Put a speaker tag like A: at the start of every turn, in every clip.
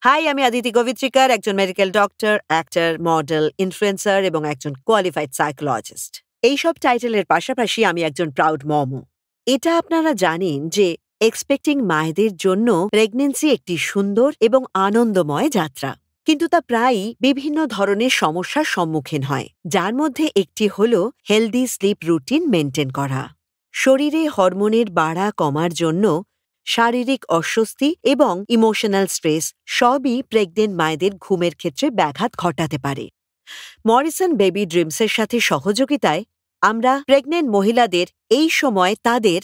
A: High, আমি আদিতি গোবিত্রিকার, একজন medical doctor, actor, model, influencer এবং একজন কোয়ালিফাইড সাইকোলজিস্ট। এইসব টাইটেলের পাশাপাশি আমি একজন প্রাউড মমও। এটা আপনারা জানেন যে এক্সপেক্টিং মায়েদের জন্য প্রেগন্যান্সি একটি সুন্দর এবং আনন্দময় যাত্রা, কিন্তু তা প্রায়ই বিভিন্ন ধরনের সমস্যার সম্মুখীন হয়, যার মধ্যে একটি হল হেলদি স্লিপ রুটিন মেনটেন করা। শরীরে হরমোনের বাড়া কমার জন্য শারীরিক অস্বস্তি এবং ইমোশনাল স্ট্রেস সবই প্রেগনেন্ট মায়েদের ঘুমের ক্ষেত্রে ব্যাঘাত ঘটাতে পারে। মরিসন বেবি ড্রিমসের সাথে সহযোগিতায় আমরা প্রেগনেন্ট মহিলাদের এই সময় তাদের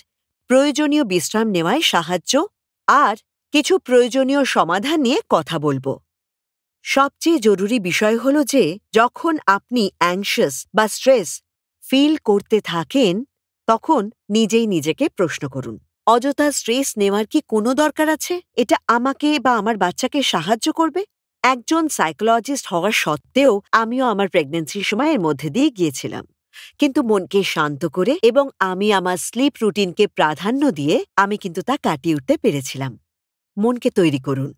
A: প্রয়োজনীয় বিশ্রাম নেওয়ায় সাহায্য আর কিছু প্রয়োজনীয় সমাধান নিয়ে কথা বলবো। সবচেয়ে জরুরি বিষয় হল যে যখন আপনি অ্যাংশাস বা স্ট্রেস ফিল করতে থাকেন, তখন নিজেই নিজেকে প্রশ্ন করুন, অযথা স্ট্রেস নেওয়ার কি কোনো দরকার আছে? এটা আমাকে বা আমার বাচ্চাকে সাহায্য করবে? একজন সাইকোলজিস্ট হওয়া সত্ত্বেও আমিও আমার প্রেগন্যান্সির সময়ের মধ্যে দিয়ে গিয়েছিলাম, কিন্তু মনকে শান্ত করে এবং আমি আমার স্লিপ রুটিনকে প্রাধান্য দিয়ে আমি কিন্তু তা কাটিয়ে উঠতে পেরেছিলাম। মনকে তৈরি করুন।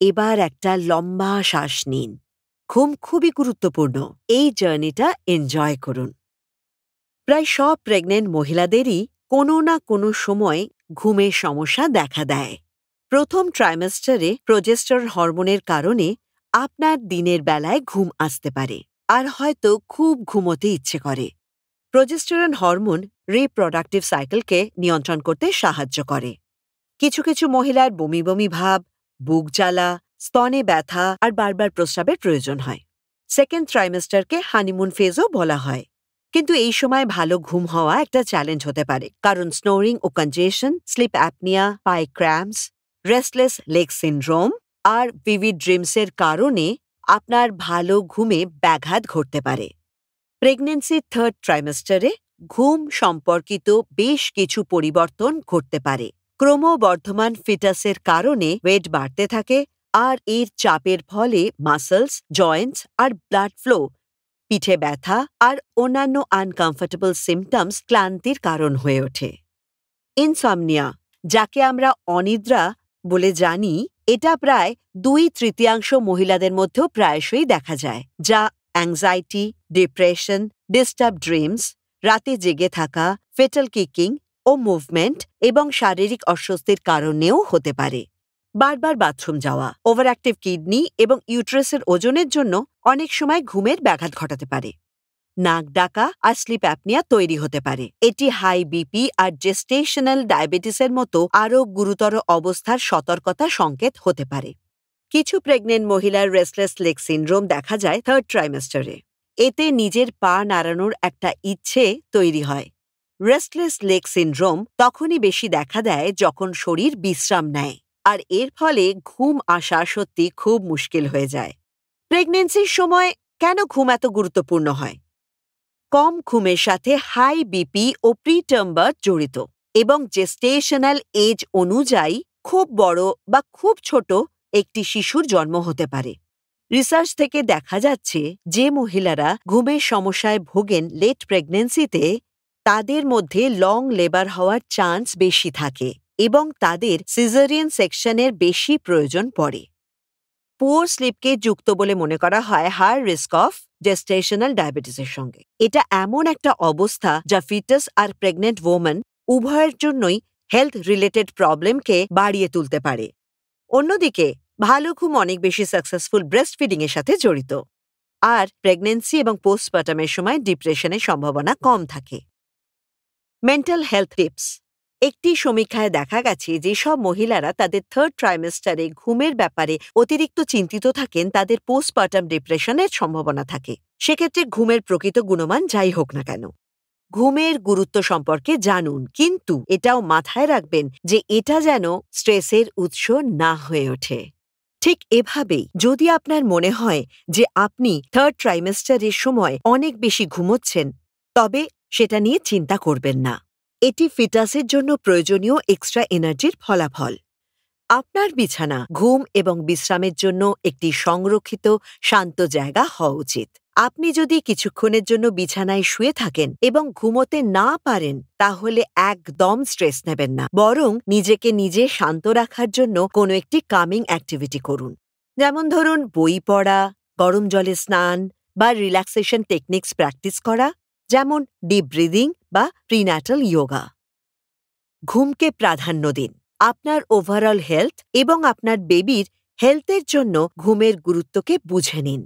A: এবার একটা লম্বা শ্বাস নিন। ঘুম খুবই গুরুত্বপূর্ণ। এই জার্নিটা এনজয় করুন। প্রায় সব প্রেগনেন্ট মহিলাদেরই কোনো না কোনো সময় ঘুমের সমস্যা দেখা দেয়। প্রথম ট্রাইমেস্টারে প্রজেস্টেরন হরমোনের কারণে আপনার দিনের বেলায় ঘুম আসতে পারে আর হয়তো খুব ঘুমোতে ইচ্ছে করে। প্রজেস্টেরন হরমোন রিপ্রোডাক্টিভ সাইকেলকে নিয়ন্ত্রণ করতে সাহায্য করে। কিছু কিছু মহিলার বমি বমি ভাব, বুক জ্বালা, স্তনে ব্যথা আর বারবার প্রস্রাবের প্রয়োজন হয়। সেকেন্ড ট্রাইমেস্টারকে হানিমুন ফেজও বলা হয়। কিন্তু এই সময় ভালো ঘুম হওয়া একটা চ্যালেঞ্জ হতে পারে, কারণ স্নোরিং ও কনজেশন, স্লিপ অ্যাপনিয়া, পাই ক্র্যাম্পস, রেস্টলেস লেগ সিনড্রোম আর ভিভিড ড্রিমসের কারণে আপনার ভালো ঘুমে ব্যাঘাত ঘটতে পারে। প্রেগন্যান্সির থার্ড ট্রাইমেস্টারে ঘুম সম্পর্কিত বেশ কিছু পরিবর্তন ঘটতে পারে। ক্রমবর্ধমান ফিটাসের কারণে ওয়েট বাড়তে থাকে আর এর চাপের ফলে মাসলস, জয়েন্টস আর ব্লাড ফ্লো, পিঠে ব্যথা আর অন্যান্য আনকমফোর্টেবল সিমটমস ক্লান্তির কারণ হয়ে ওঠে। ইনসমনিয়া, যাকে আমরা অনিদ্রা বলে জানি, এটা প্রায় 2/3 মহিলাদের মধ্যেও প্রায়শই দেখা যায়, যা অ্যাংজাইটি, ডিপ্রেশন, ডিস্টার্ব ড্রিমস, রাতে জেগে থাকা, ফেটাল কিকিং ও মুভমেন্ট এবং শারীরিক অস্বস্তির কারণেও হতে পারে। বারবার বাথরুম যাওয়া, ওভার অ্যাক্টিভ কিডনি এবং ইউট্রাসের ওজনের জন্য অনেক সময় ঘুমের ব্যাঘাত ঘটাতে পারে। নাক ডাকা আর স্লিপ অ্যাপনিয়া তৈরি হতে পারে। এটি হাই বিপি আর জেস্টেশনাল ডায়াবেটিসের মতো আরও গুরুতর অবস্থার সতর্কতা সংকেত হতে পারে। কিছু প্রেগনেন্ট মহিলার রেস্টলেস লেগ সিনড্রোম দেখা যায় থার্ড ট্রাইমেস্টারে। এতে নিজের পা নাড়ানোর একটা ইচ্ছে তৈরি হয়। রেস্টলেস লেগ সিনড্রোম তখনই বেশি দেখা দেয় যখন শরীর বিশ্রাম নেয়, আর এর ফলে ঘুম আসা সত্যি খুব মুশকিল হয়ে যায়। প্রেগন্যান্সির সময় কেন ঘুম এত গুরুত্বপূর্ণ হয়? কম ঘুমের সাথে হাই বিপি ও প্রিটার্ম বার্থ জড়িত, এবং জেস্টেশনাল এজ অনুযায়ী খুব বড় বা খুব ছোট একটি শিশুর জন্ম হতে পারে। রিসার্চ থেকে দেখা যাচ্ছে যে মহিলারা ঘুমের সমস্যায় ভোগেন লেট প্রেগন্যান্সিতে, তাদের মধ্যে লং লেবার হওয়ার চান্স বেশি থাকে এবং তাদের সিজারিয়ান সেকশনের বেশি প্রয়োজন পড়ে। পুয়ার স্লিপকে যুক্ত বলে মনে করা হয় হাই রিস্ক অফ জেস্টেশনাল ডায়াবেটিসের সঙ্গে। এটা এমন একটা অবস্থা যা ফিটাস আর প্রেগনেন্ট ওম্যান উভয়ের জন্যই হেলথ রিলেটেড প্রবলেমকে বাড়িয়ে তুলতে পারে। অন্যদিকে ভালো ঘুম অনেক বেশি সাকসেসফুল ব্রেস্ট ফিডিং এর সাথে জড়িত, আর প্রেগন্যান্সি এবং পোস্টপার্টামের সময় ডিপ্রেশনের সম্ভাবনা কম থাকে। Mental health tips. একটি সমীক্ষায় দেখা গেছে যেসব মহিলারা তাদের থার্ড ট্রাইমেস্টারে ঘুমের ব্যাপারে অতিরিক্ত চিন্তিত থাকেন, তাদের পোস্টপার্টাম ডিপ্রেশনের সম্ভাবনা থাকে। সেক্ষেত্রে ঘুমের প্রকৃত গুণমান যাই হোক না কেন, ঘুমের গুরুত্ব সম্পর্কে জানুন, কিন্তু এটাও মাথায় রাখবেন যে এটা যেন স্ট্রেসের উৎস না হয়ে ওঠে। ঠিক এভাবেই যদি আপনার মনে হয় যে আপনি থার্ড ট্রাইমেস্টারের সময় অনেক বেশি ঘুমোচ্ছেন, তবে সেটা নিয়ে চিন্তা করবেন না। এটি ফিটাসের জন্য প্রয়োজনীয় এক্সট্রা এনার্জির ফলাফল। আপনার বিছানা ঘুম এবং বিশ্রামের জন্য একটি সংরক্ষিত শান্ত জায়গা হওয়া উচিত। আপনি যদি কিছুক্ষণের জন্য বিছানায় শুয়ে থাকেন এবং ঘুমোতে না পারেন, তাহলে একদম স্ট্রেস নেবেন না, বরং নিজেকে নিজে শান্ত রাখার জন্য কোনো একটি কামিং অ্যাক্টিভিটি করুন। যেমন ধরুন বই পড়া, গরম জলে স্নান বা রিল্যাক্সেশন টেকনিক্স প্র্যাকটিস করা, যেমন ডিপ ব্রিদিং বা প্রিন্যাটাল যোগা। ঘুমকে প্রাধান্য দিন। আপনার ওভারঅল হেলথ এবং আপনার বেবির হেলথের জন্য ঘুমের গুরুত্বকে বুঝে নিন।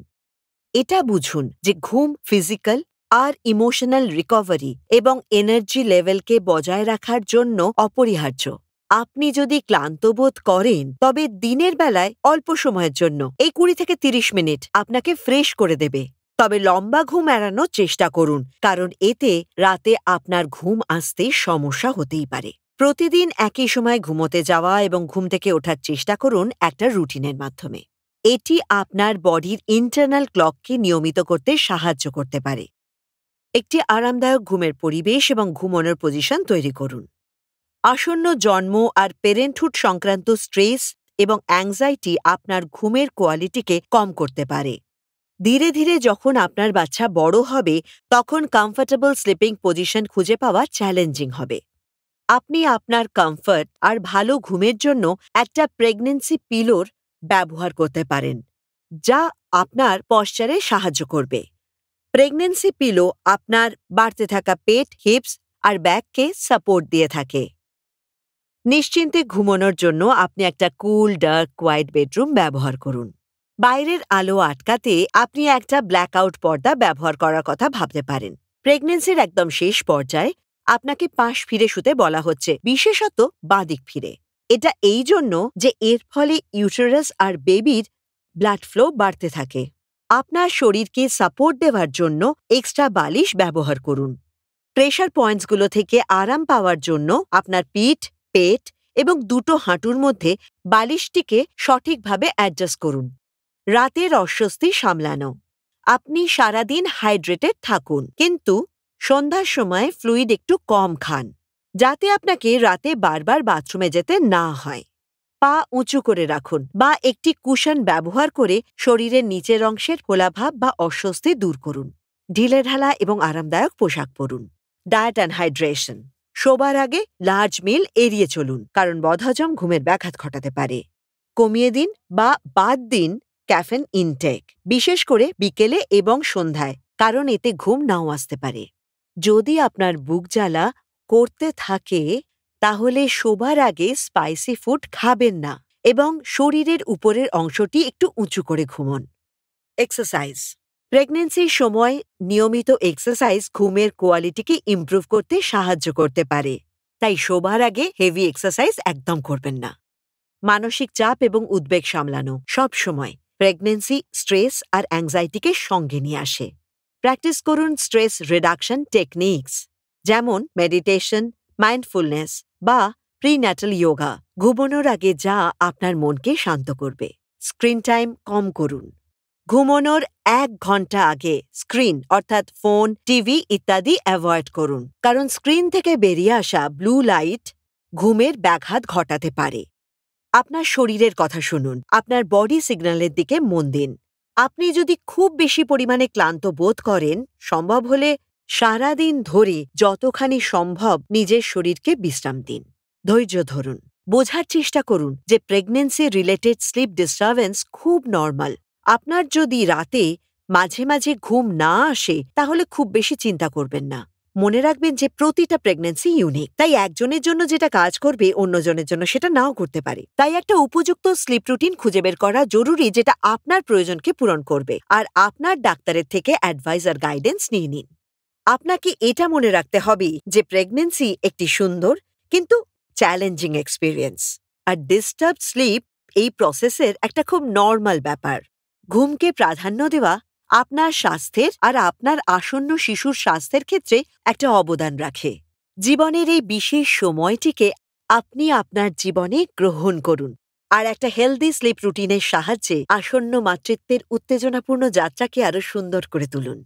A: এটা বুঝুন যে ঘুম ফিজিক্যাল আর ইমোশনাল রিকভারি এবং এনার্জি লেভেলকে বজায় রাখার জন্য অপরিহার্য। আপনি যদি ক্লান্ত বোধ করেন তবে দিনের বেলায় অল্প সময়ের জন্য এই 20 থেকে 30 মিনিট আপনাকে ফ্রেশ করে দেবে। তবে লম্বা ঘুম এড়ানোর চেষ্টা করুন, কারণ এতে রাতে আপনার ঘুম আসতে সমস্যা হতেই পারে। প্রতিদিন একই সময় ঘুমোতে যাওয়া এবং ঘুম থেকে ওঠার চেষ্টা করুন একটা রুটিনের মাধ্যমে। এটি আপনার বডির ইন্টারনাল ক্লককে নিয়মিত করতে সাহায্য করতে পারে। একটি আরামদায়ক ঘুমের পরিবেশ এবং ঘুমানোর পজিশন তৈরি করুন। আসন্ন জন্ম আর পেরেন্টহুড সংক্রান্ত স্ট্রেস এবং অ্যাংজাইটি আপনার ঘুমের কোয়ালিটিকে কম করতে পারে। ধীরে ধীরে যখন আপনার বাচ্চা বড় হবে তখন কমফোর্টেবল স্লিপিং পজিশন খুঁজে পাওয়া চ্যালেঞ্জিং হবে। আপনি আপনার কমফর্ট আর ভালো ঘুমের জন্য একটা প্রেগন্যান্সি পিলোর ব্যবহার করতে পারেন, যা আপনার পশ্চারে সাহায্য করবে। প্রেগন্যান্সি পিলো আপনার বাড়তে থাকা পেট, হিপস আর ব্যাককে সাপোর্ট দিয়ে থাকে। নিশ্চিন্তে ঘুমানোর জন্য আপনি একটা কুল, ডার্ক, কোয়াইট বেডরুম ব্যবহার করুন। বাইরের আলো আটকাতে আপনি একটা ব্ল্যাকআউট পর্দা ব্যবহার করার কথা ভাবতে পারেন। প্রেগন্যান্সির একদম শেষ পর্যায়ে আপনাকে পাশ ফিরে শুতে বলা হচ্ছে, বিশেষত বাঁদিক ফিরে। এটা এই জন্য যে এর ফলে ইউটেরাস আর বেবির ব্লাড ফ্লো বাড়তে থাকে। আপনার শরীরকে সাপোর্ট দেওয়ার জন্য এক্সট্রা বালিশ ব্যবহার করুন। প্রেশার পয়েন্টসগুলো থেকে আরাম পাওয়ার জন্য আপনার পিঠ, পেট এবং দুটো হাঁটুর মধ্যে বালিশটিকে সঠিকভাবে অ্যাডজাস্ট করুন। রাতের অস্বস্তি সামলানো। আপনি সারাদিন হাইড্রেটেড থাকুন, কিন্তু সন্ধ্যার সময় ফ্লুইড একটু কম খান, যাতে আপনাকে রাতে বারবার বাথরুমে যেতে না হয়। পা উঁচু করে রাখুন বা একটি কুশন ব্যবহার করে শরীরের নিচের অংশের ফোলাভাব বা অস্বস্তি দূর করুন। ঢিলেঢালা এবং আরামদায়ক পোশাক পরুন। Diet and hydration. শোবার আগে লার্জ মিল এড়িয়ে চলুন, কারণ বদহজম ঘুমের ব্যাঘাত ঘটাতে পারে। কমিয়ে দিন বা বাদ দিন ক্যাফেন ইনটেক, বিশেষ করে বিকেলে এবং সন্ধ্যায়, কারণ এতে ঘুম নাও আসতে পারে। যদি আপনার বুক জ্বালা করতে থাকে তাহলে শোবার আগে স্পাইসি ফুড খাবেন না এবং শরীরের উপরের অংশটি একটু উঁচু করে ঘুমন। এক্সারসাইজ। প্রেগন্যান্সির সময় নিয়মিত এক্সারসাইজ ঘুমের কোয়ালিটিকে ইমপ্রুভ করতে সাহায্য করতে পারে, তাই শোবার আগে হেভি এক্সারসাইজ একদম করবেন না। মানসিক চাপ এবং উদ্বেগ সামলানো। সব সময় প্রেগন্যান্সি স্ট্রেস আর অ্যাংজাইটিকে সঙ্গে নিয়ে আসে। প্র্যাকটিস করুন স্ট্রেস রিডাকশন টেকনিক্স, যেমন মেডিটেশন, মাইন্ডফুলনেস বা প্রিন্যাটাল যোগা। ঘুমানোর আগে যা আপনার মনকে শান্ত করবে। স্ক্রিন টাইম কম করুন। ঘুমানোর 1 ঘন্টা আগে স্ক্রিন অর্থাৎ ফোন, টিভি ইত্যাদি অ্যাভয়েড করুন, কারণ স্ক্রিন থেকে বেরিয়ে আসা ব্লু লাইট ঘুমের ব্যাঘাত ঘটাতে পারে। আপনার শরীরের কথা শুনুন, আপনার বডি সিগন্যালের দিকে মন দিন। আপনি যদি খুব বেশি পরিমাণে ক্লান্ত বোধ করেন, সম্ভব হলে সারাদিন ধরে যতখানি সম্ভব নিজের শরীরকে বিশ্রাম দিন। ধৈর্য ধরুন। বোঝার চেষ্টা করুন যে প্রেগন্যান্সি রিলেটেড স্লিপ ডিস্টারবেন্স খুব নর্মাল। আপনার যদি রাতে মাঝে মাঝে ঘুম না আসে তাহলে খুব বেশি চিন্তা করবেন না। মনে রাখবেন যে প্রতিটা প্রেগন্যান্সি ইউনিক, তাই একজনের জন্য যেটা কাজ করবে অন্যজনের জন্য সেটা নাও করতে পারে। তাই একটা উপযুক্ত স্লিপ রুটিন খুঁজে বের করা জরুরি, যেটা আপনার প্রয়োজনকে পূরণ করবে। আর আপনার ডাক্তারের থেকে অ্যাডভাইস আর গাইডেন্স নিয়ে নিন। আপনাকে এটা মনে রাখতে হবে যে প্রেগন্যান্সি একটি সুন্দর কিন্তু চ্যালেঞ্জিং এক্সপিরিয়েন্স, আর ডিস্টার্বড স্লিপ এই প্রসেসের একটা খুব নর্মাল ব্যাপার। ঘুমকে প্রাধান্য দেওয়া আপনার স্বাস্থ্যের আর আপনার আসন্ন শিশুর স্বাস্থ্যের ক্ষেত্রে একটা অবদান রাখে। জীবনের এই বিশেষ সময়টিকে আপনি আপনার জীবনে গ্রহণ করুন আর একটা হেলদি স্লিপ রুটিনের সাহায্যে আসন্ন মাতৃত্বের উত্তেজনাপূর্ণ যাত্রাকে আরো সুন্দর করে তুলুন।